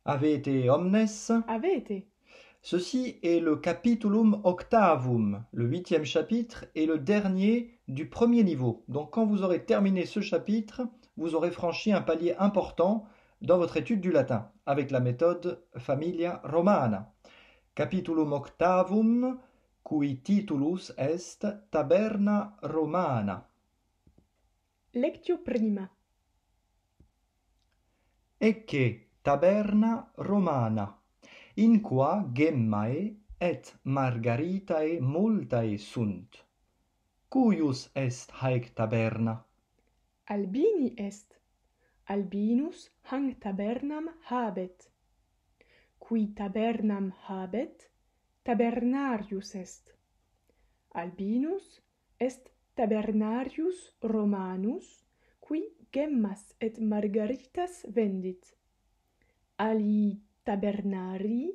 Avete omnes? Avete. Ceci est le capitulum octavum, le 8e chapitre et le dernier du premier niveau. Donc quand vous aurez terminé ce chapitre, vous aurez franchi un palier important dans votre étude du latin avec la méthode Familia Romana. Capitulum octavum, cui titulus est Taberna Romana. Lectio prima. Ecce taberna Romana, in qua gemmae et margaritae multae sunt. Cuius est haec taberna? Albini est. Albinus hanc tabernam habet. Qui tabernam habet, tabernarius est. Albinus est tabernarius Romanus, qui gemmas et margaritas vendit. Alii tabernarii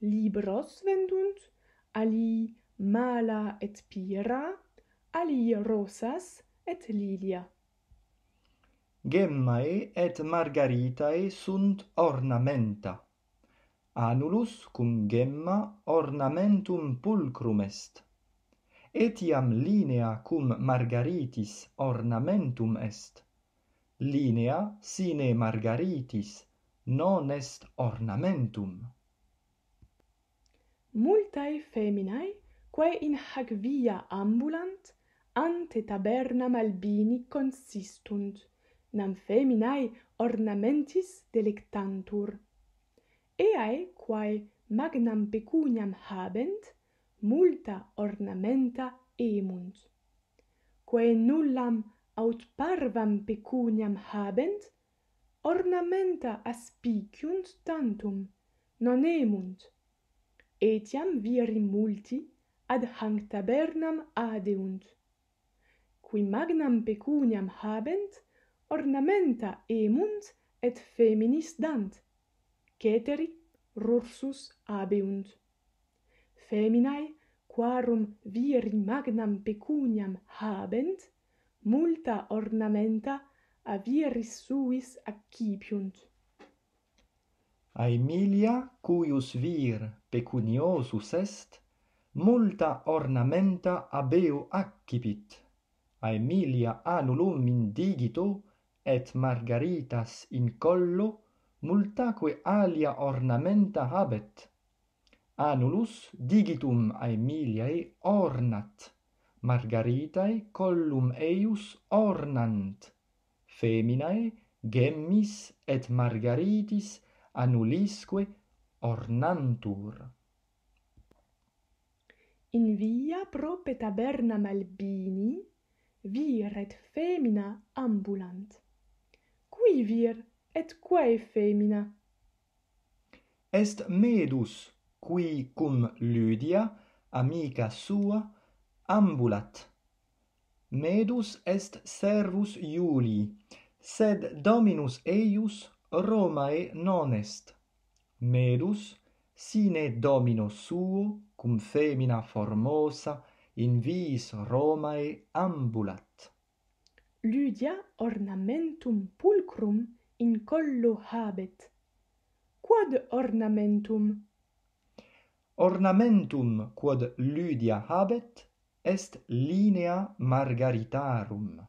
libros vendunt, alii mala et pira, alii rosas et lilia. Gemmae et margaritae sunt ornamenta. Anulus cum gemma ornamentum pulcrum est. Etiam linea cum margaritis ornamentum est. Linea sine margaritis non est ornamentum. Multae feminae, quae in hac via ambulant, ante tabernam Albini consistunt, nam feminae ornamentis delectantur. Eae, quae magnam pecuniam habent, multa ornamenta emunt. Quae nullam aut parvam pecuniam habent, ornamenta aspiciunt tantum, non emunt. Etiam viri multi ad hanc tabernam adeunt. Qui magnam pecuniam habent, ornamenta emunt et feminis dant, ceteri rursus abeunt. Feminae, quarum viri magnam pecuniam habent, multa ornamenta a viris suis accipiunt. Aemilia, cuius vir pecuniosus est, multa ornamenta abeo accipit. Aemilia annulum indigito et margaritas in collo multaque alia ornamenta habet. Annulus digitum Aemiliae ornat, margaritae collum eius ornant. Feminae gemmis et margaritis annulisque ornantur. In via prope tabernam Albini vir et femina ambulant. Qui vir et quae femina? Est Medus, qui cum Lydia, amica sua, ambulat. Medus est servus Iulii, sed dominus eius Romae non est. Medus sine domino suo cum femina formosa in viis Romae ambulat. Lydia ornamentum pulcrum in collo habet. Quod ornamentum? Ornamentum quod Lydia habet est linea margaritarum.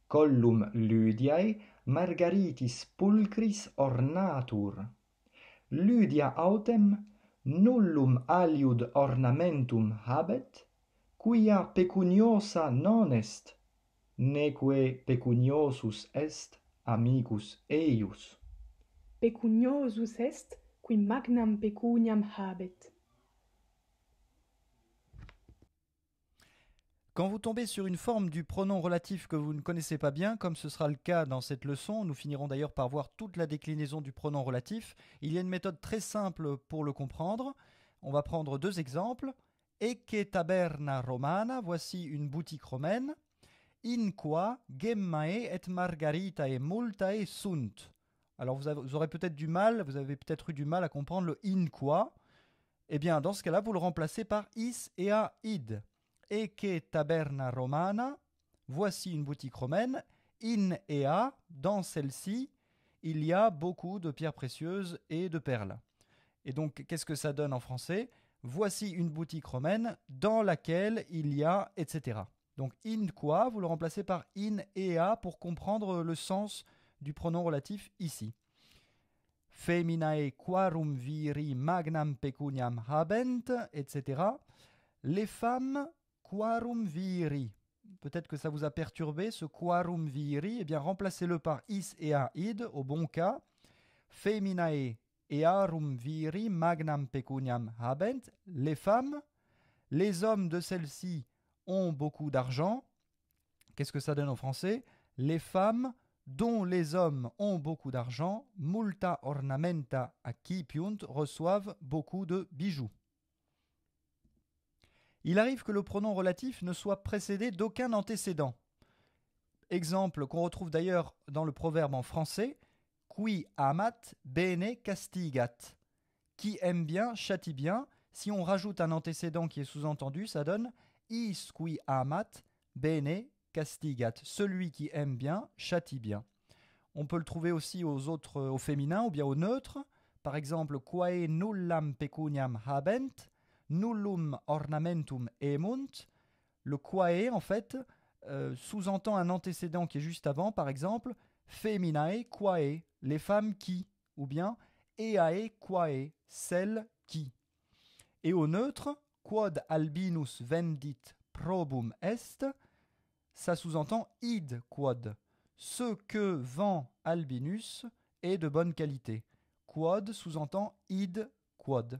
Collum Lydiae margaritis pulcris ornatur. Lydia autem nullum aliud ornamentum habet, quia pecuniosa non est, neque pecuniosus est amicus eius. Pecuniosus est, qui magnam pecuniam habet. Quand vous tombez sur une forme du pronom relatif que vous ne connaissez pas bien, comme ce sera le cas dans cette leçon, nous finirons d'ailleurs par voir toute la déclinaison du pronom relatif, il y a une méthode très simple pour le comprendre. On va prendre deux exemples. Ecce taberna romana, voici une boutique romaine. In qua gemmae et margaritae multae sunt. Alors vous aurez peut-être du mal, vous avez peut-être eu du mal à comprendre le in qua. Eh bien, dans ce cas-là, vous le remplacez par is et a id. Ecce taberna romana, voici une boutique romaine. In ea, dans celle-ci, il y a beaucoup de pierres précieuses et de perles. Et donc, qu'est-ce que ça donne en français? Voici une boutique romaine dans laquelle il y a, etc. Donc, in quoi, vous le remplacez par in ea pour comprendre le sens du pronom relatif ici. Feminae quarum viri magnam pecuniam habent, etc. Les femmes quarum viri. Peut-être que ça vous a perturbé, ce quarum viri. Eh bien, remplacez-le par is et a id, au bon cas. Feminae earum viri magnam pecuniam habent. Les femmes, les hommes de celles-ci ont beaucoup d'argent. Qu'est-ce que ça donne en français? Les femmes dont les hommes ont beaucoup d'argent, multa ornamenta accipiunt, reçoivent beaucoup de bijoux. Il arrive que le pronom relatif ne soit précédé d'aucun antécédent. Exemple qu'on retrouve d'ailleurs dans le proverbe en français, qui amat bene castigat. Qui aime bien châtie bien. Si on rajoute un antécédent qui est sous-entendu, ça donne is qui amat bene castigat. Celui qui aime bien châtie bien. On peut le trouver aussi au féminin ou bien au neutre. Par exemple, quae nullam pecuniam habent, nullum ornamentum emunt. Le quae, en fait, sous-entend un antécédent qui est juste avant. Par exemple, feminae quae, les femmes qui, ou bien eae quae, celles qui. Et au neutre, quod albinus vendit probum est, ça sous-entend id quod. Ce que vend Albinus est de bonne qualité. Quod sous-entend id quod.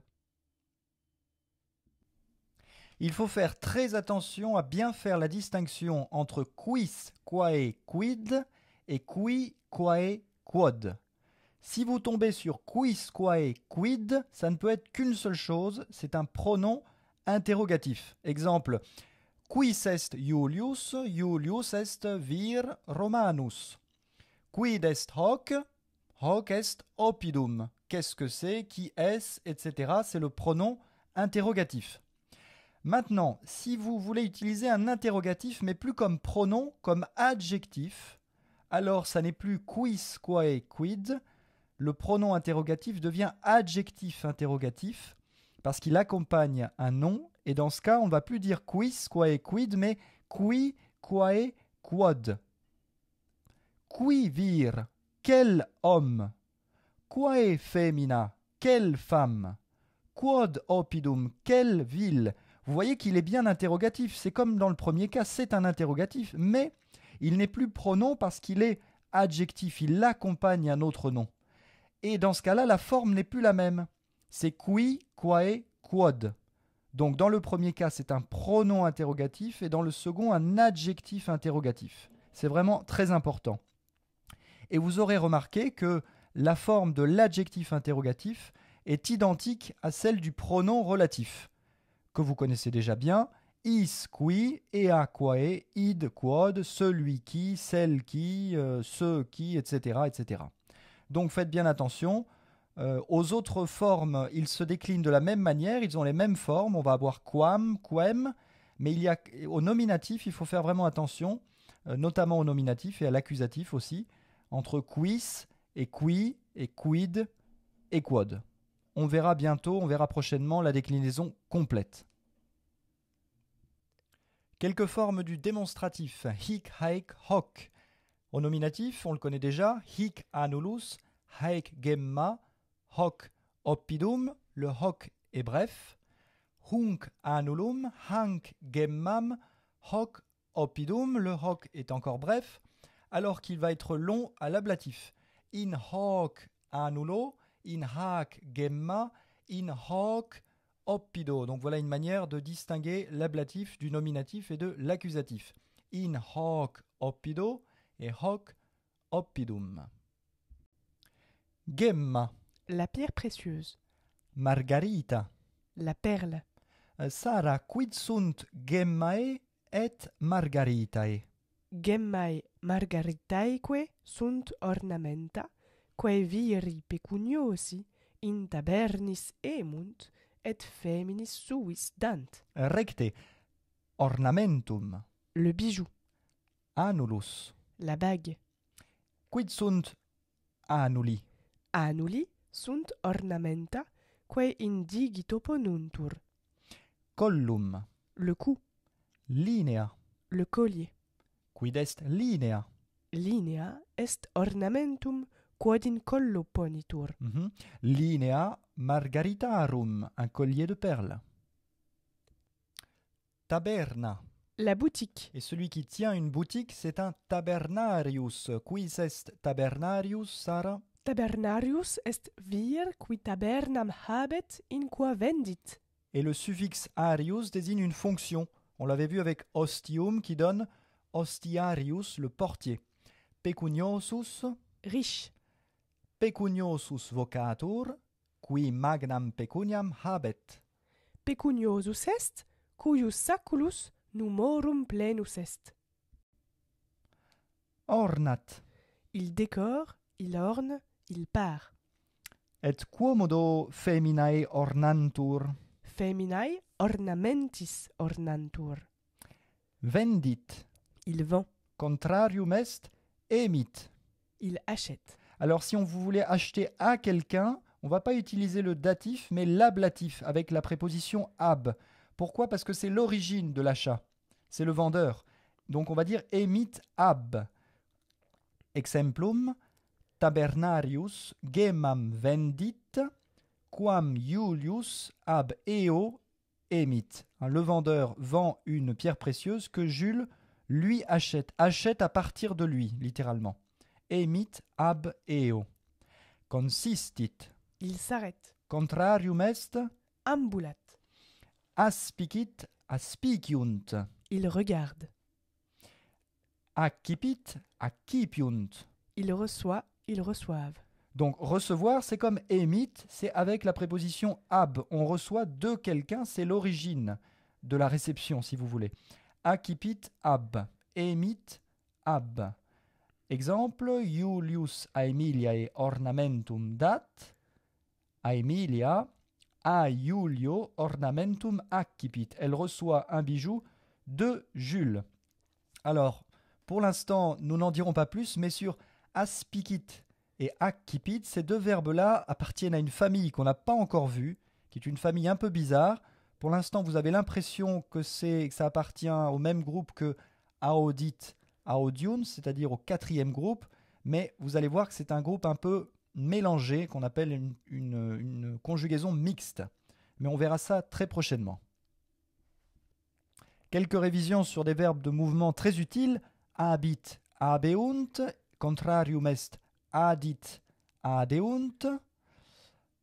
Il faut faire très attention à bien faire la distinction entre quis, quae, quid et qui, quae, quod. Si vous tombez sur quis, quae, quid, ça ne peut être qu'une seule chose, c'est un pronom interrogatif. Exemple, quis est Julius? Julius est vir Romanus. Quid est hoc? Hoc est oppidum. Qu'est-ce que c'est? Qui est-ce? Etc. C'est le pronom interrogatif. Maintenant, si vous voulez utiliser un interrogatif, mais plus comme pronom, comme adjectif, alors ça n'est plus quis, quae, quid. Le pronom interrogatif devient adjectif interrogatif parce qu'il accompagne un nom. Et dans ce cas, on ne va plus dire quis, quae, quid, mais qui, quae, quod. Qui vir, quel homme. Quae femina, quelle femme. Quod oppidum, quelle ville. Vous voyez qu'il est bien interrogatif. C'est comme dans le premier cas, c'est un interrogatif, mais il n'est plus pronom parce qu'il est adjectif. Il accompagne un autre nom. Et dans ce cas-là, la forme n'est plus la même. C'est qui, quae, quod. Donc dans le premier cas, c'est un pronom interrogatif et dans le second, un adjectif interrogatif. C'est vraiment très important. Et vous aurez remarqué que la forme de l'adjectif interrogatif est identique à celle du pronom relatif, que vous connaissez déjà bien. Is qui, ea quae, id quod, celui qui, celle qui, ceux qui, etc., etc. Donc faites bien attention. Aux autres formes, ils se déclinent de la même manière, ils ont les mêmes formes. On va avoir quam, quem, mais au nominatif, il faut faire vraiment attention, notamment au nominatif et à l'accusatif aussi, entre quis et qui et quid et quod. On verra bientôt, on verra prochainement la déclinaison complète. Quelques formes du démonstratif. Hic, haec, hoc. Au nominatif, on le connaît déjà. Hic annulus, haec gemma, hoc oppidum. Le hoc est bref. Hunc annulum, hanc gemmam, hoc oppidum. Le hoc est encore bref, alors qu'il va être long à l'ablatif. In hoc annulo, in hac gemma, in hoc oppido. Donc voilà une manière de distinguer l'ablatif du nominatif et de l'accusatif. In hoc oppido et hoc oppidum. Gemma. La pierre précieuse. Margarita. La perle. Sara, quid sunt gemmae et margaritae? Gemmae margaritaeque sunt ornamenta, quae viri pecuniosi in tabernis emunt, et feminis suis dant. Recte. Ornamentum. Le bijou. Annulus. La bague. Quid sunt anuli. Anuli sunt ornamenta quae indigito ponuntur. Collum, Le cou, linea, le collier. quid est linea. Linea est ornamentum quod in collo ponitur. Mhm. Linea margaritarum, un collier de perles. Taberna. La boutique. Et celui qui tient une boutique, c'est un tabernarius. Quis est tabernarius, Sarah? Tabernarius est vir qui tabernam habet in qua vendit. Et le suffixe arius désigne une fonction. On l'avait vu avec ostium qui donne ostiarius, le portier. Pecuniosus, Riche. pecuniosus vocatur, qui magnam pecuniam habet. Pecuniosus est, cuius saculus numorum plenus est. Ornat. Il décore, il orne, il part. Et quomodo feminae ornantur. Feminae ornamentis ornantur. Vendit. Il vend, Contrarium est emit. il achète. Alors si on voulait acheter à quelqu'un, on ne va pas utiliser le datif, mais l'ablatif avec la préposition ab. Pourquoi? Parce que c'est l'origine de l'achat. C'est le vendeur. Donc on va dire emit ab. Exemplum, tabernarius gemam vendit, quam Julius ab eo emit. Le vendeur vend une pierre précieuse que Jules lui achète. Achète à partir de lui, littéralement. Emit ab eo. Consistit. Il s'arrête. Contrarium est Ambulat. aspicit aspiciunt. Il regarde. Accipit accipiunt. Il reçoit, ils reçoivent. Donc recevoir, c'est comme emit, c'est avec la préposition ab. On reçoit de quelqu'un, c'est l'origine de la réception, si vous voulez. Accipit ab. Emit ab. Exemple, Julius Aemiliae ornamentum dat. Aemilia a Julio ornamentum accipit. Elle reçoit un bijou de Jules. Alors, pour l'instant, nous n'en dirons pas plus, mais sur aspicit et accipit, ces deux verbes-là appartiennent à une famille qu'on n'a pas encore vue, qui est une famille un peu bizarre. Pour l'instant, vous avez l'impression que ça appartient au même groupe que audit, audiunt, c'est-à-dire au quatrième groupe, mais vous allez voir que c'est un groupe un peu mélangé, qu'on appelle une conjugaison mixte. Mais on verra ça très prochainement. Quelques révisions sur des verbes de mouvement très utiles. Habit, habeunt, contrarium est adit, adeunt.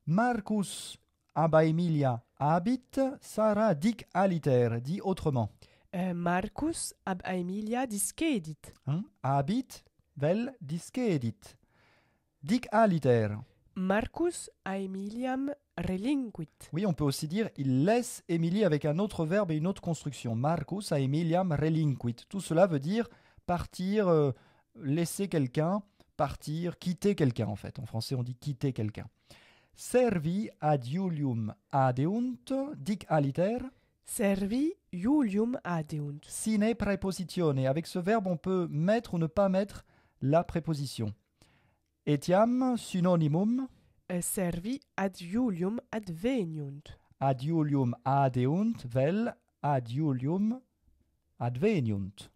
Marcus ab Aemilia habit, Sarah dic aliter, dit autrement. Marcus ab Aemilia discedit. Habit, vel discedit. Dic aliter. Marcus Aemiliam relinquit. Oui, on peut aussi dire il laisse Émilie avec un autre verbe et une autre construction. Marcus Aemiliam relinquit. Tout cela veut dire partir, laisser quelqu'un, partir, quitter quelqu'un en fait. En français, on dit quitter quelqu'un. Servi ad Julium adeunt, dic aliter. Servi Julium adeunt. Sine praepositione. Avec ce verbe, on peut mettre ou ne pas mettre la préposition. Etiam synonymum. Servi ad Julium adveniunt. Ad Julium adeunt, vel ad Julium adveniunt.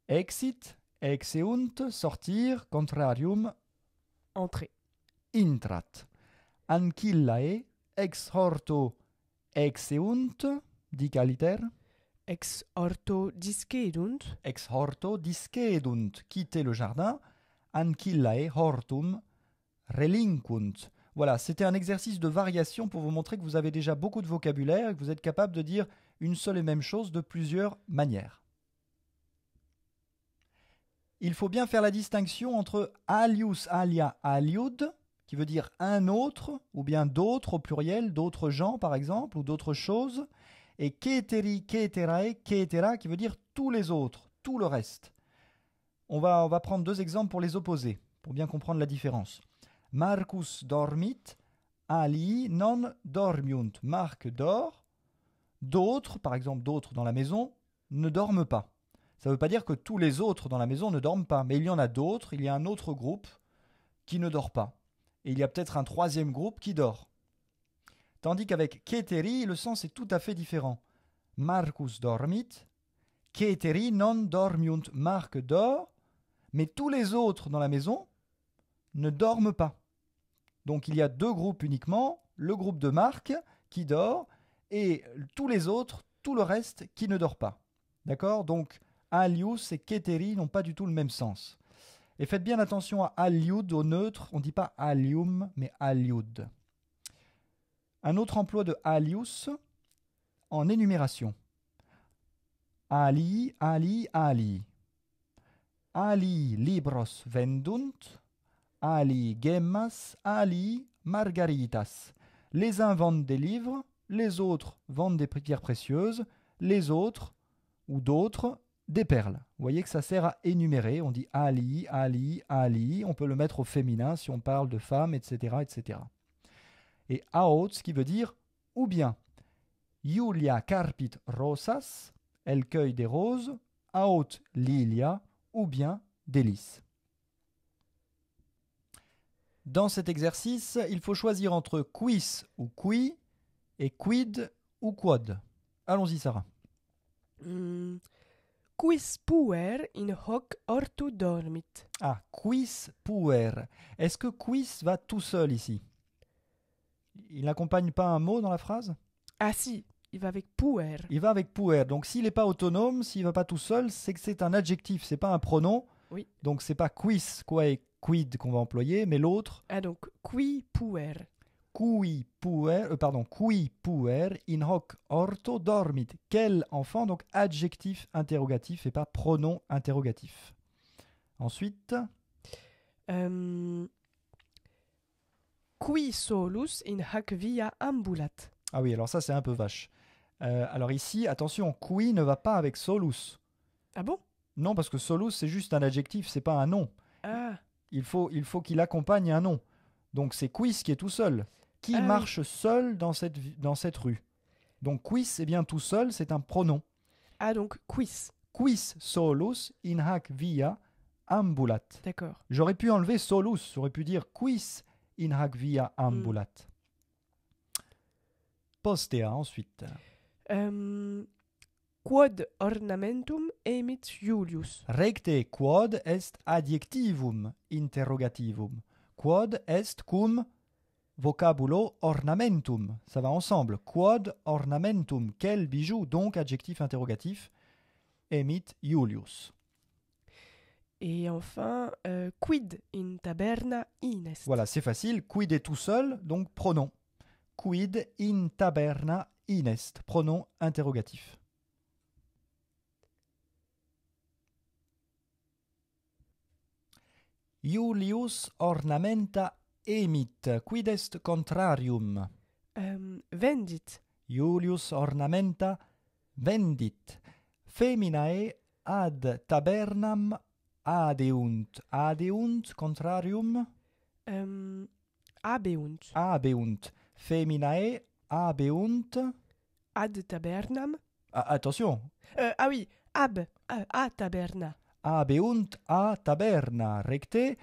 Exit, exeunt, sortir, contrarium, Entrer. intrat. Ancillae, exhorto, exeunt, dic aliter. Ex orto discedunt. Exhorto, discedunt, quitter le jardin. Ancillae, hortum, relinquunt. Voilà, c'était un exercice de variation pour vous montrer que vous avez déjà beaucoup de vocabulaire et que vous êtes capable de dire une seule et même chose de plusieurs manières. Il faut bien faire la distinction entre alius, alia, aliud, qui veut dire un autre, ou bien d'autres au pluriel, d'autres gens par exemple, ou d'autres choses, et keteri, keterae, ketera, qui veut dire tous les autres, tout le reste. On va prendre deux exemples pour les opposer, pour bien comprendre la différence. Marcus dormit, alii non dormiunt. Marc dort, d'autres, par exemple d'autres dans la maison, ne dorment pas. Ça ne veut pas dire que tous les autres dans la maison ne dorment pas, mais il y en a d'autres, il y a un autre groupe qui ne dort pas. Et il y a peut-être un troisième groupe qui dort. Tandis qu'avec keteri, le sens est tout à fait différent. Marcus dormit, keteri non dormiunt. Marc dort, mais tous les autres dans la maison ne dorment pas. Donc il y a deux groupes uniquement, le groupe de Marc qui dort et tous les autres, tout le reste qui ne dort pas. D'accord? Donc alius et keteri n'ont pas du tout le même sens. Et faites bien attention à aliud au neutre, on ne dit pas alium mais aliud. Un autre emploi de alius en énumération. Ali, ali, ali. Ali libros vendunt, ali gemmas, ali margaritas. Les uns vendent des livres, les autres vendent des pierres précieuses, les autres ou d'autres des perles. Vous voyez que ça sert à énumérer. On dit ali, ali, ali. On peut le mettre au féminin si on parle de femmes, etc., etc. Et aot, ce qui veut dire ou bien. Julia carpit rosas, elle cueille des roses. Aot lilia, ou bien des lys. Dans cet exercice, il faut choisir entre quis ou qui et quid ou quod. Allons-y, Sarah. Quis puer in hoc ortu dormit. Ah, quis puer. Est-ce que quis va tout seul ici? Il n'accompagne pas un mot dans la phrase? Ah si, il va avec puer. Il va avec puer. Donc s'il n'est pas autonome, s'il ne va pas tout seul, c'est que c'est un adjectif, c'est pas un pronom. Oui. Donc c'est pas quis, quoi et quid qu'on va employer, mais l'autre. Ah donc, qui puer. Qui puer in hoc orto dormit. Quel enfant? Donc adjectif interrogatif et pas pronom interrogatif. Ensuite. Qui solus in hac via ambulat. Ah oui, alors ça c'est un peu vache. Alors ici, attention, qui ne va pas avec solus. Ah bon? Non, parce que solus c'est juste un adjectif, c'est pas un nom. Ah. Il faut qu'il accompagne un nom. Donc c'est quis qui est tout seul. Qui marche seul dans cette rue? Donc quis, c'est bien tout seul, c'est un pronom. Ah donc quis. Quis solus in hac via ambulat. D'accord. J'aurais pu enlever solus, j'aurais pu dire quis in hac via ambulat. Postea ensuite. Quod ornamentum emit Julius. Recte quod est adjectivum interrogativum. Quod est cum vocabulo ornamentum. Ça va ensemble. Quod ornamentum. Quel bijou? Donc adjectif interrogatif. Emit Julius. Et enfin, quid in taberna inest. Voilà, c'est facile. Quid est tout seul, donc pronom. Quid in taberna inest. Pronom interrogatif. Julius ornamenta emit. Quid est contrarium? Vendit. Julius ornamenta vendit. Feminae ad tabernam adeunt. Adeunt contrarium? Abeunt. Abeunt. Feminae abeunt. Ad tabernam. Attention. Ah oui, a taberna. Abeunt a taberna. Recte.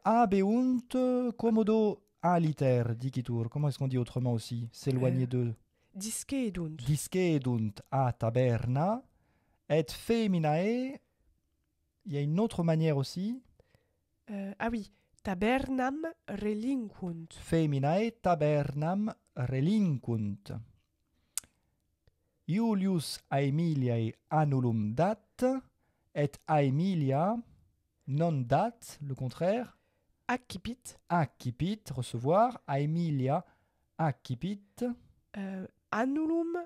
Abeunt commodo aliter dicitur. Comment est-ce qu'on dit autrement aussi? S'éloigner de. Discedunt. Discedunt a taberna. Et feminae. Il y a une autre manière aussi. Ah oui, tabernam relinquunt. Feminae tabernam relinquunt. Julius Aemiliae annulum dat, et Aemilia non dat, le contraire. Accipit. Accipit, recevoir. Aemilia accipit. Annulum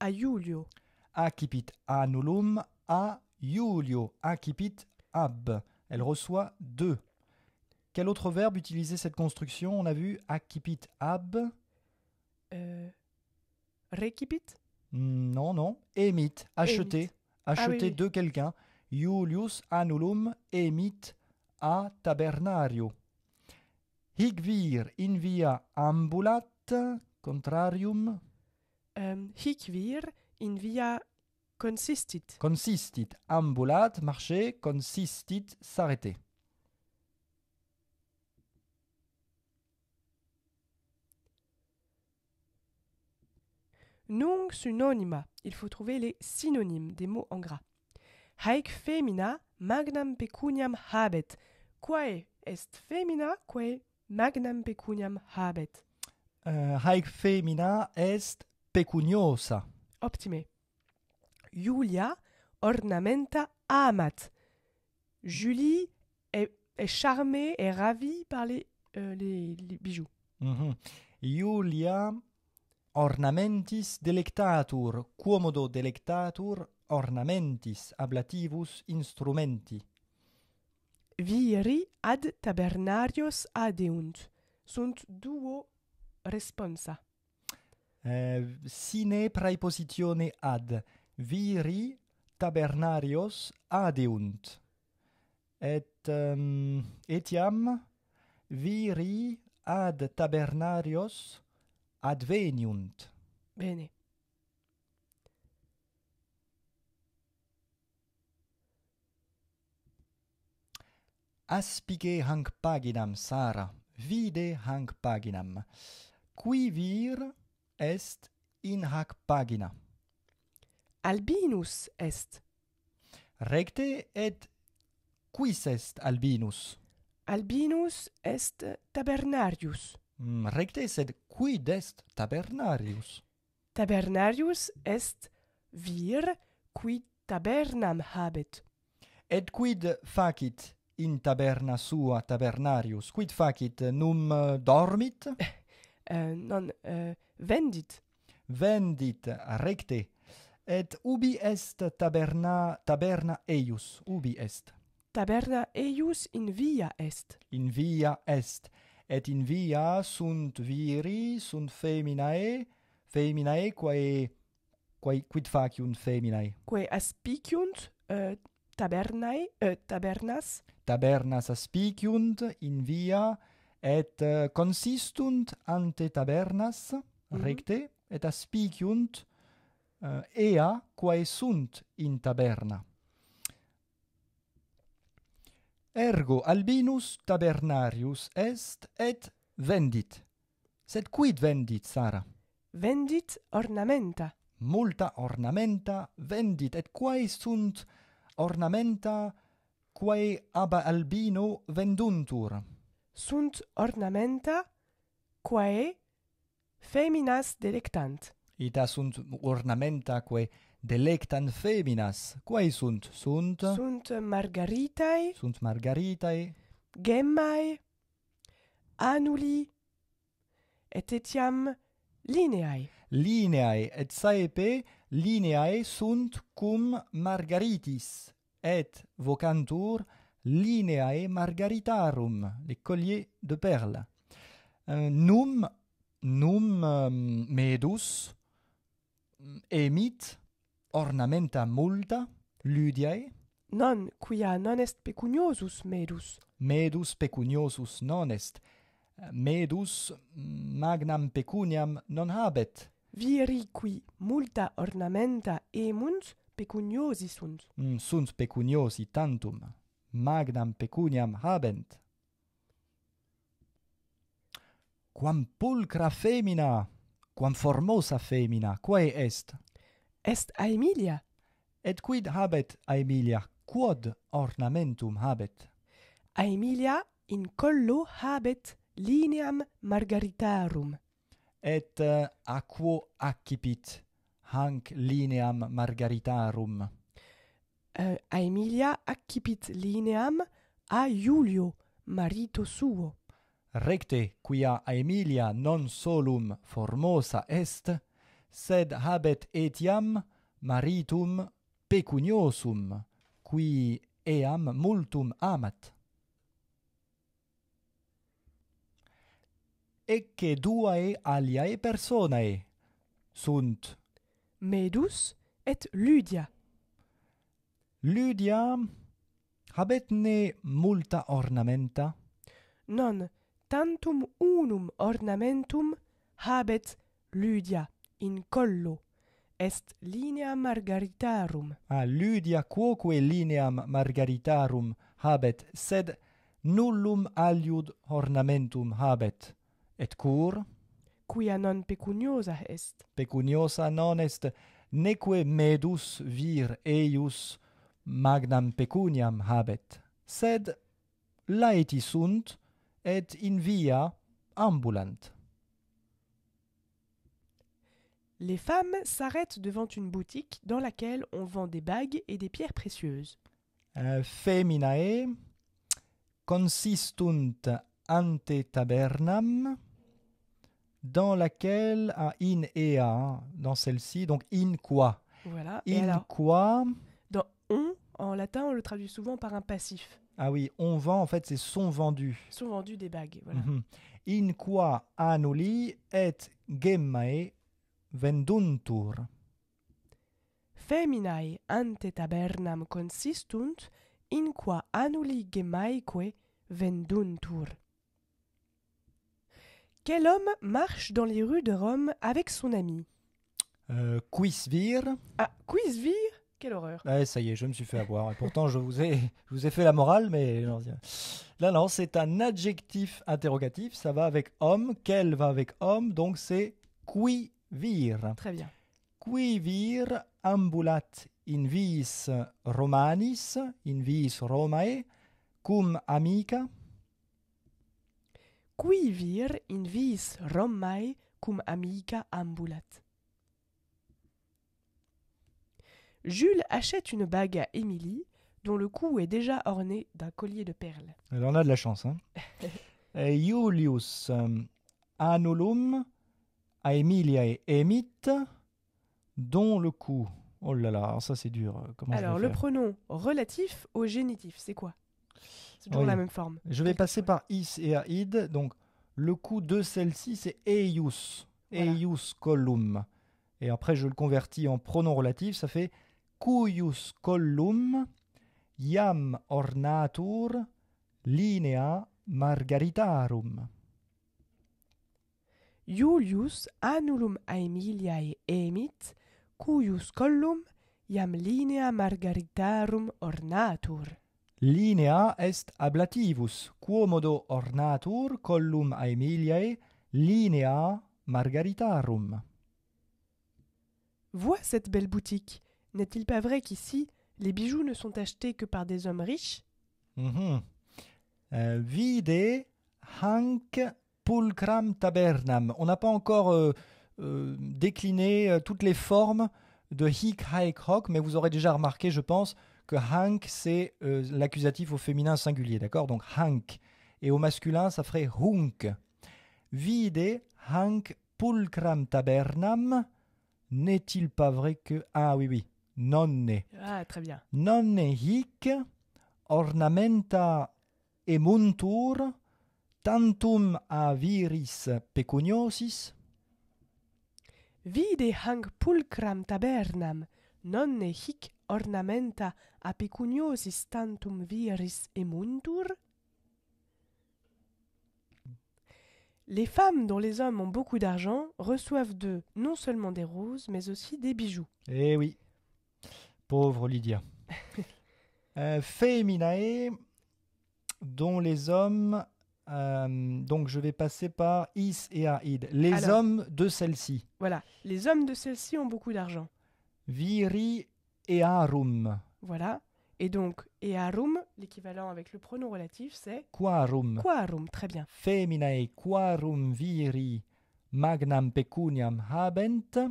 a Julio. Accipit annulum a Julio. Accipit ab. Elle reçoit 2. Quel autre verbe utilisait cette construction? On a vu accipit ab. Recipit. Non. Emit, acheter. Emit. Acheter oui. de quelqu'un. Julius annulum emit a tabernario. Hic vir in via ambulat, contrarium. Hic vir in via consistit. Consistit, ambulat, marcher, consistit, s'arrêter. Nunc synonyma. Il faut trouver les synonymes des mots en gras. Haec femina magnam pecuniam habet. Quae est femina, quae magnam pecuniam habet. Haec femina est pecuniosa. Optime. Julia ornamenta amat. Julie est charmée et ravie par les bijoux. Mhm. Iulia ornamentis delectatur, quomodo delectatur ornamentis ablativus instrumenti. Viri ad tabernarios adeunt. Sunt duo responsa. Sine praepositione ad viri tabernarios adeunt. Et etiam viri ad tabernarios adveniunt. Bene. Aspice hanc paginam, Sara, vide hanc paginam. Qui vir est in hac pagina? Albinus est. Recte, et quis est Albinus? Albinus est tabernarius. Recte, sed quid est tabernarius? Tabernarius est vir qui tabernam habet. Et quid facit in taberna sua tabernarius? Quid facit, num dormit? Non, vendit. Vendit, recte. Et ubi est taberna eius? Ubi est? Taberna eius in via est. In via est. Et in via sunt viri, sunt feminae, quid faciunt feminae? Quae aspiciunt tabernas. Tabernas aspiciunt in via, et consistunt ante tabernas, recte, et aspiciunt ea quae sunt in taberna. Ergo Albinus tabernarius est et vendit. Sed quid vendit, Sara? Vendit ornamenta. Multa ornamenta vendit. Et quae sunt ornamenta quae ab Albino venduntur? Sunt ornamenta quae feminas delectant. Ita sunt ornamenta quae delectant feminas. Quae sunt? Sunt margaritae, margaritae, gemmae, anuli, et etiam lineae. Lineae, et saepe lineae sunt cum margaritis, et vocantur lineae margaritarum, les colliers de perles. Num medus emit ornamenta multa, Lydiae. Non, quia non est pecuniosus medus. Medus pecuniosus non est. Medus magnam pecuniam non habet. Viri qui multa ornamenta emunt pecuniosi sunt. Sunt pecuniosi tantum. Magnam pecuniam habent. Quam pulcra femina, quam formosa femina, quae est? Est Aemilia. Et quid habet Aemilia? Quod ornamentum habet? Aemilia in collo habet lineam margaritarum. Et a quo accipit hanc lineam margaritarum? Aemilia accipit lineam a Iulio, marito suo. Recte, quia Aemilia non solum formosa est, sed habet etiam maritum pecuniosum, qui eam multum amat. Ecce duae aliae personae sunt Medus et Lydia. Lydia habet ne multa ornamenta? Non, tantum unum ornamentum habet Lydia in collo. Est linea margaritarum. Lydia quoque lineam margaritarum habet, sed nullum aliud ornamentum habet. Et cur? quia non pecuniosa est. Pecuniosa non est, neque medus vir eius magnam pecuniam habet, sed laeti sunt et in via ambulant. Les femmes s'arrêtent devant une boutique dans laquelle on vend des bagues et des pierres précieuses. Feminae consistunt ante tabernam, dans laquelle, in et a, dans celle-ci, donc in quoi. Voilà. Et In alors, quoi. dans on, en latin, on le traduit souvent par un passif. Ah oui, on vend, en fait, c'est sont vendus. Sont vendus des bagues. Voilà. Mhm. In qua annuli et gemmae venduntur. Feminae ante tabernam consistunt, in qua annuli gemmaeque venduntur. Quel homme marche dans les rues de Rome avec son ami? Quis vir. Ah, quisvir? Quelle horreur. Ouais, ça y est, je me suis fait avoir. Et pourtant, je vous ai fait la morale, mais là, non, c'est un adjectif interrogatif. Ça va avec homme. Quel va avec homme. Donc, c'est qui vir. Très bien. Qui vir ambulat in viis Romanis, in viis Romae, cum amica. Qui vir in viis Romae cum amica ambulat. Jules achète une bague à Émilie, dont le cou est déjà orné d'un collier de perles. Alors, on a de la chance. Hein. Iulius annulum a Emiliae emit, dont le cou. Oh là là, ça c'est dur. Comment Alors, je vais le faire pronom relatif au génitif, c'est quoi? C'est toujours Oui. la même forme. Je vais passer par is et aid. Donc, le coup de celle-ci, c'est eius. Voilà. Eius collum. Et après, je le convertis en pronom relatif. Ça fait cuius collum iam ornatur linea margaritarum. Iulius annulum Aemiliae emit, cuius collum iam linea margaritarum ornatur. Linea est ablativus, quomodo ornatur collum Aemiliae linea margaritarum. Vois cette belle boutique. N'est-il pas vrai qu'ici, les bijoux ne sont achetés que par des hommes riches? Mhm. Vide hanc pulcram tabernam. On n'a pas encore décliné toutes les formes de hic, haec, hoc, mais vous aurez déjà remarqué, je pense, que hanc, c'est l'accusatif au féminin singulier, d'accord? Donc hanc. Et au masculin, ça ferait hunk. Vide hanc pulcram tabernam. N'est-il pas vrai que... Ah oui, oui. Nonne. Ah, très bien. Nonne hic ornamenta emuntur tantum a viris pecuniosis. Vide hanc pulcram tabernam, nonne hic ornamenta a pecuniosis tantum viris emuntur. Les femmes dont les hommes ont beaucoup d'argent reçoivent d'eux non seulement des roses, mais aussi des bijoux. Eh oui, pauvre Lydia. Feminae, dont les hommes... donc je vais passer par is et aid. Les Alors, hommes de celle-ci. Voilà, les hommes de celle-ci ont beaucoup d'argent. Viri earum. Voilà, et donc earum, l'équivalent avec le pronom relatif, c'est Quarum. quarum, très bien. Feminae quarum viri magnam pecuniam habent,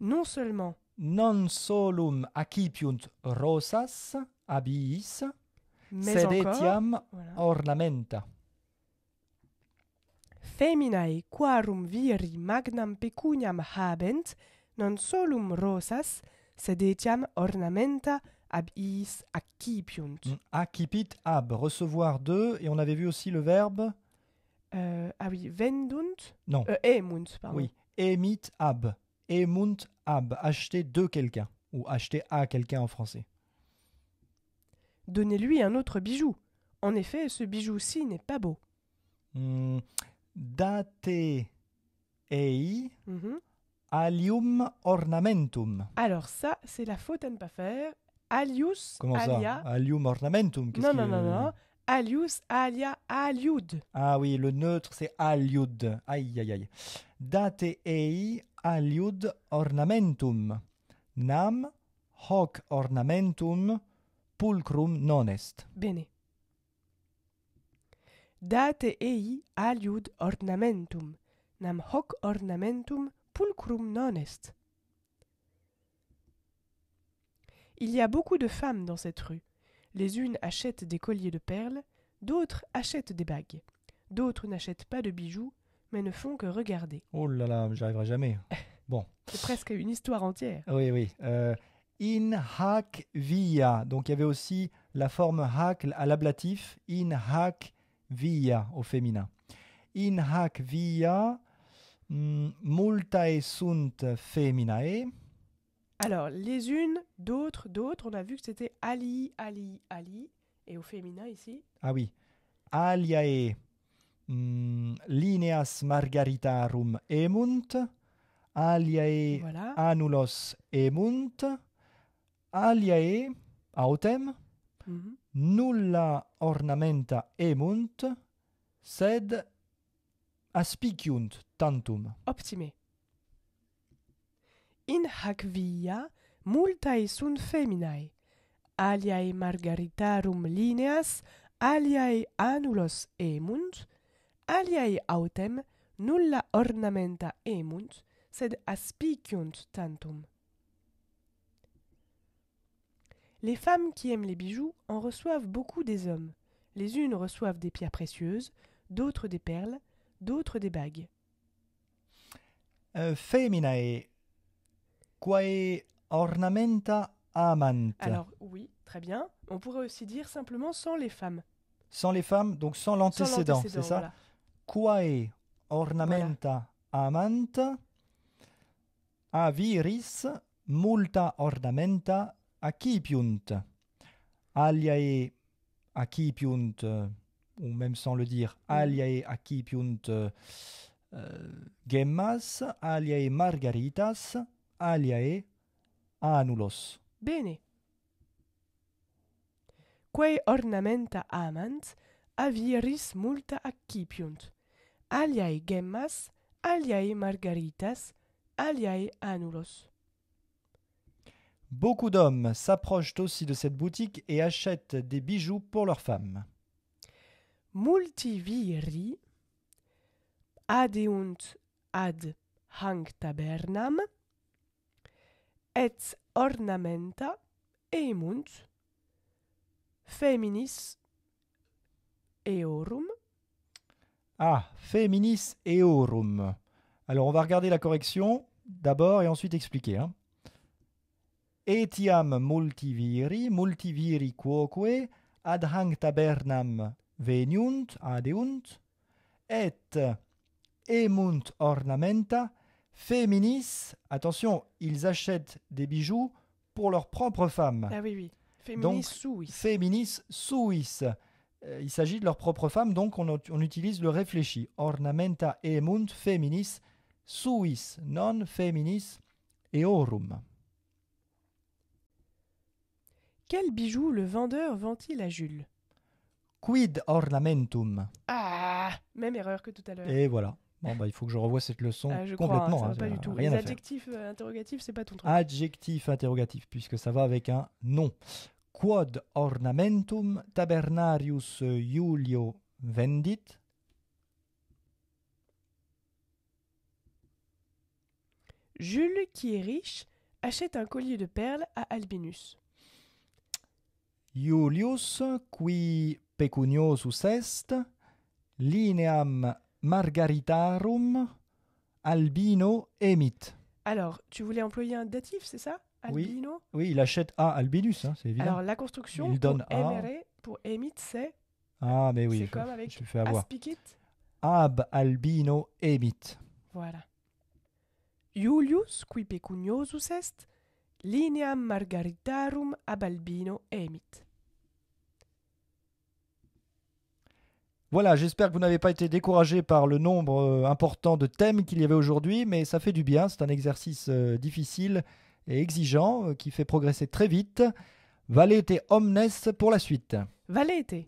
Non seulement, non solum accipiunt rosas abiis, mais sed encore, etiam voilà. ornamenta. Feminae quarum viri magnam pecuniam habent, non solum rosas, sed etiam ornamenta ab iis accipiunt. Accipit ab, recevoir de, et on avait vu aussi le verbe, Ah oui, vendunt, non, emunt, pardon. oui, emit ab, emunt ab, acheter de quelqu'un, ou acheter à quelqu'un en français. Donnez-lui un autre bijou. En effet, ce bijou-ci n'est pas beau. Date ei Mhm. alium ornamentum. Alors ça, c'est la faute à ne pas faire. Alius, Comment alia. ça? Alium ornamentum. Qu'est-ce Non, qu'il- non, non, non. alius, alia, aliud. Ah oui, le neutre, c'est aliud. Aïe, aïe, aïe. Date ei aliud ornamentum. Nam hoc ornamentum pulcrum non est. Bene. Date ei aliud ornamentum. Nam hoc ornamentum pulcrum non est. Il y a beaucoup de femmes dans cette rue. Les unes achètent des colliers de perles, d'autres achètent des bagues. D'autres n'achètent pas de bijoux, mais ne font que regarder. Oh là là, j'y arriverai jamais. Bon. C'est presque une histoire entière. Oui, oui. In hac via. Donc il y avait aussi la forme hac à l'ablatif. In hac via au féminin. In hac via multae sunt feminae. Alors, les unes, d'autres, on a vu que c'était ali, ali, ali. Et au féminin ici. Ah oui. Aliae lineas margaritarum emunt. Aliae Voilà. anulos emunt. Aliae autem Mhm. nulla ornamenta emunt, sed aspiciunt tantum. Optime. In hac via multae sunt feminae, aliae margaritarum lineas, aliae anulos emunt, aliae autem nulla ornamenta emunt, sed aspiciunt tantum. Les femmes qui aiment les bijoux en reçoivent beaucoup des hommes. Les unes reçoivent des pierres précieuses, d'autres des perles, d'autres des bagues. Feminae quae ornamenta amant. Alors oui, très bien. On pourrait aussi dire simplement sans les femmes. Sans les femmes, donc sans l'antécédent, c'est ça? Voilà. Quae ornamenta amant, a viris multa ornamenta accipiunt. Aliae accipiunt, ou même sans le dire, aliae accipiunt gemmas, aliae margaritas, aliae anulos. Bene. Quae ornamenta amant, a viris multa accipiunt. Aliae gemmas, aliae margaritas, aliae anulos. Beaucoup d'hommes s'approchent aussi de cette boutique et achètent des bijoux pour leurs femmes. Multi viri adeunt ad hanc tabernam, et ornamenta emunt feminis eorum. Ah, feminis eorum. Alors on va regarder la correction d'abord et ensuite expliquer. Hein. Etiam multiviri quoque ad hanc tabernam veniunt, adeunt, et emunt ornamenta feminis. Attention, ils achètent des bijoux pour leurs propres femmes. Ah oui, oui. Feminis Donc, suis. Feminis suis. Il s'agit de leurs propres femmes, donc on utilise le réfléchi. Ornamenta emunt feminis suis, non feminis eorum. Quel bijou le vendeur vend-il à Jules? Quid ornamentum. Ah, même erreur que tout à l'heure. Et voilà. Bon, bah, il faut que je revoie cette leçon Je complètement. crois, ça va hein, pas du tout. rien Les à faire. adjectifs interrogatifs, c'est pas ton truc. Adjectif interrogatif, puisque ça va avec un nom. Quod ornamentum tabernarius Julio vendit. Jules, qui est riche, achète un collier de perles à Albinus. Julius, qui pecuniosus est, lineam margaritarum Albino emit. Alors, tu voulais employer un datif, c'est ça? Oui. Albino? Oui, il achète à Albinus, hein, c'est évident. Alors, la construction Il donne pour à. émere, pour emit, c'est Ah, mais oui, c'est comme avec je me fais avoir. aspicit. Ab Albino emit. Voilà. Julius, qui pecuniosus est, lineam margaritarum ab Albino emit. Voilà, j'espère que vous n'avez pas été découragé par le nombre important de thèmes qu'il y avait aujourd'hui, mais ça fait du bien. C'est un exercice difficile et exigeant qui fait progresser très vite. Valete omnes pour la suite. Valete.